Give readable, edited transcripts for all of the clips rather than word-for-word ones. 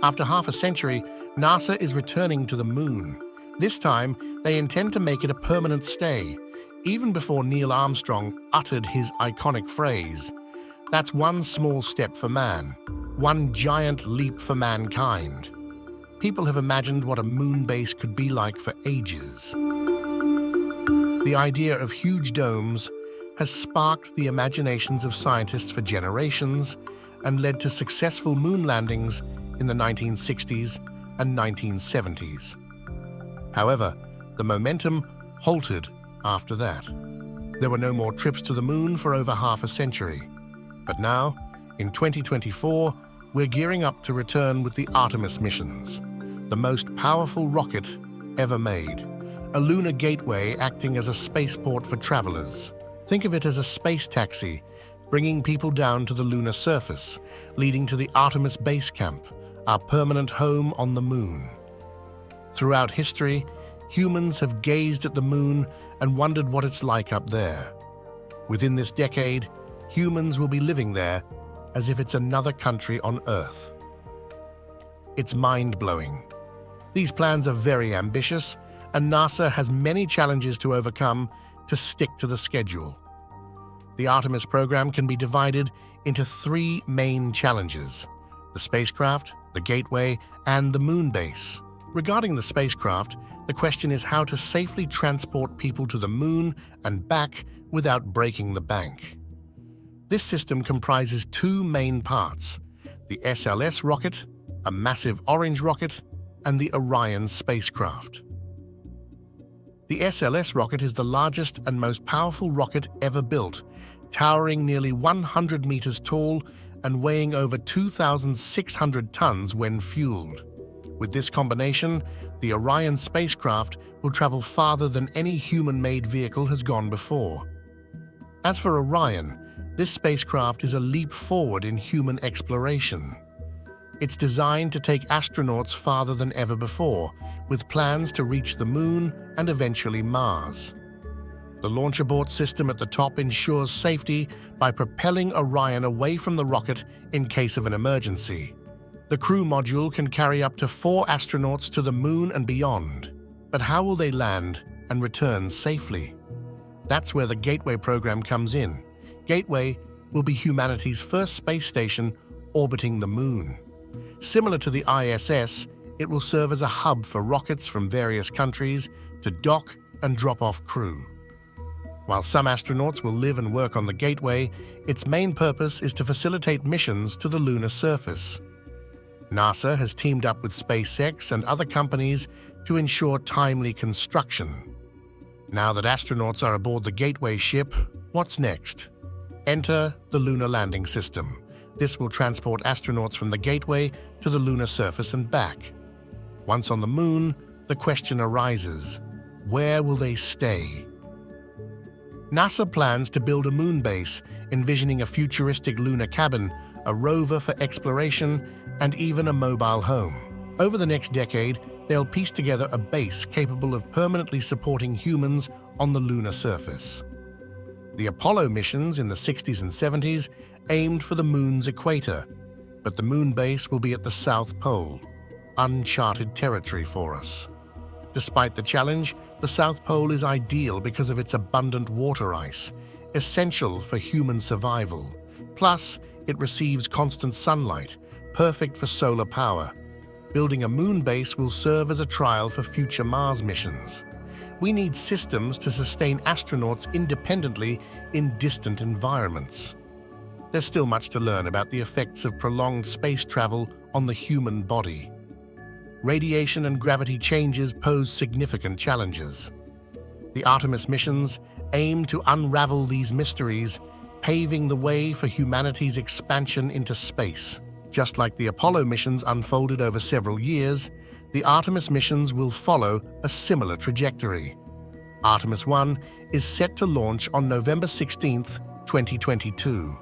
After half a century, NASA is returning to the moon. This time, they intend to make it a permanent stay, even before Neil Armstrong uttered his iconic phrase, "That's one small step for man, one giant leap for mankind." People have imagined what a moon base could be like for ages. The idea of huge domes has sparked the imaginations of scientists for generations and led to successful moon landings in the 1960s and 1970s. However, the momentum halted after that. There were no more trips to the moon for over half a century. But now, in 2024, we're gearing up to return with the Artemis missions, the most powerful rocket ever made, a lunar gateway acting as a spaceport for travelers. Think of it as a space taxi, bringing people down to the lunar surface, leading to the Artemis base camp, our permanent home on the moon. Throughout history, humans have gazed at the moon and wondered what it's like up there. Within this decade, humans will be living there as if it's another country on Earth. It's mind-blowing. These plans are very ambitious, and NASA has many challenges to overcome to stick to the schedule. The Artemis program can be divided into three main challenges: the spacecraft, the gateway, and the moon base. Regarding the spacecraft, the question is how to safely transport people to the moon and back without breaking the bank. This system comprises two main parts: the SLS rocket, a massive orange rocket, and the Orion spacecraft. The SLS rocket is the largest and most powerful rocket ever built, towering nearly 100 meters tall and weighing over 2,600 tons when fueled. With this combination, the Orion spacecraft will travel farther than any human-made vehicle has gone before. As for Orion, this spacecraft is a leap forward in human exploration. It's designed to take astronauts farther than ever before, with plans to reach the moon and eventually Mars. The launch abort system at the top ensures safety by propelling Orion away from the rocket in case of an emergency. The crew module can carry up to 4 astronauts to the moon and beyond. But how will they land and return safely? That's where the Gateway program comes in. Gateway will be humanity's first space station orbiting the moon. Similar to the ISS, it will serve as a hub for rockets from various countries to dock and drop off crew. While some astronauts will live and work on the Gateway, its main purpose is to facilitate missions to the lunar surface. NASA has teamed up with SpaceX and other companies to ensure timely construction. Now that astronauts are aboard the Gateway ship, what's next? Enter the Lunar Landing System. This will transport astronauts from the Gateway to the lunar surface and back. Once on the moon, the question arises: where will they stay? NASA plans to build a moon base, envisioning a futuristic lunar cabin, a rover for exploration, and even a mobile home. Over the next decade, they'll piece together a base capable of permanently supporting humans on the lunar surface. The Apollo missions in the 60s and 70s aimed for the moon's equator, but the moon base will be at the South Pole, uncharted territory for us. Despite the challenge, the South Pole is ideal because of its abundant water ice, essential for human survival. Plus, it receives constant sunlight, perfect for solar power. Building a moon base will serve as a trial for future Mars missions. We need systems to sustain astronauts independently in distant environments. There's still much to learn about the effects of prolonged space travel on the human body. Radiation and gravity changes pose significant challenges. The Artemis missions aim to unravel these mysteries, paving the way for humanity's expansion into space. Just like the Apollo missions unfolded over several years, the Artemis missions will follow a similar trajectory. Artemis 1 is set to launch on November 16, 2022.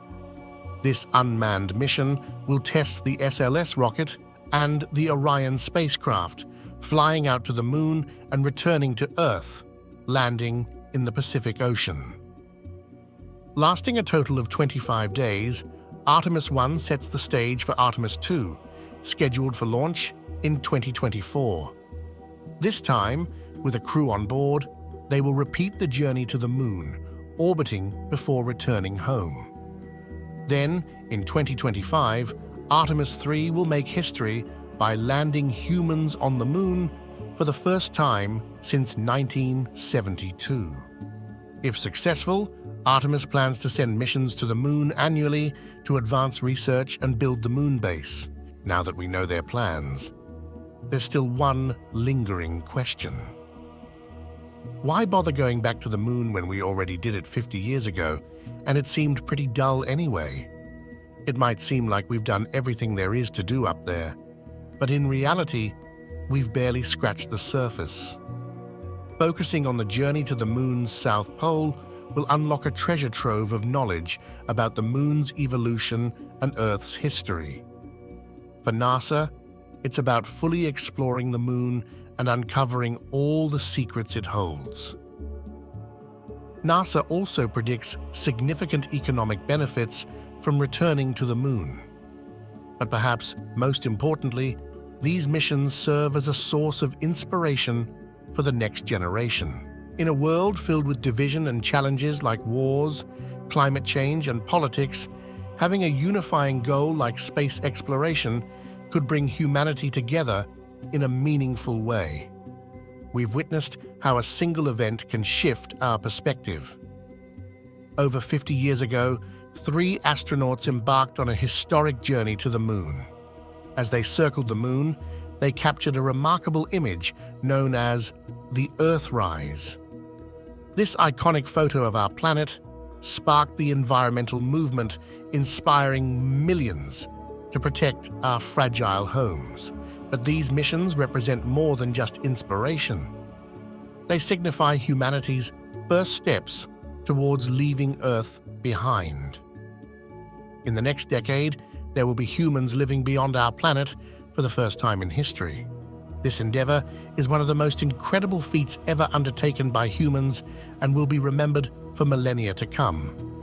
This unmanned mission will test the SLS rocket and the Orion spacecraft, flying out to the moon and returning to Earth, landing in the Pacific Ocean. Lasting a total of 25 days, Artemis 1 sets the stage for Artemis 2, scheduled for launch in 2024. This time, with a crew on board, they will repeat the journey to the moon, orbiting before returning home. Then, in 2025, Artemis 3 will make history by landing humans on the moon for the first time since 1972. If successful, Artemis plans to send missions to the moon annually to advance research and build the moon base. Now that we know their plans, there's still one lingering question. Why bother going back to the moon when we already did it 50 years ago, and it seemed pretty dull anyway? It might seem like we've done everything there is to do up there, but in reality, we've barely scratched the surface. Focusing on the journey to the moon's south pole will unlock a treasure trove of knowledge about the moon's evolution and Earth's history. For NASA, it's about fully exploring the moon and uncovering all the secrets it holds. NASA also predicts significant economic benefits from returning to the moon. But perhaps most importantly, these missions serve as a source of inspiration for the next generation. In a world filled with division and challenges like wars, climate change, and politics, having a unifying goal like space exploration could bring humanity together in a meaningful way. We've witnessed how a single event can shift our perspective. Over 50 years ago, 3 astronauts embarked on a historic journey to the moon. As they circled the moon, they captured a remarkable image known as the Earthrise. This iconic photo of our planet sparked the environmental movement, inspiring millions to protect our fragile homes. But these missions represent more than just inspiration. They signify humanity's first steps towards leaving Earth behind. In the next decade, there will be humans living beyond our planet for the first time in history. This endeavor is one of the most incredible feats ever undertaken by humans and will be remembered for millennia to come.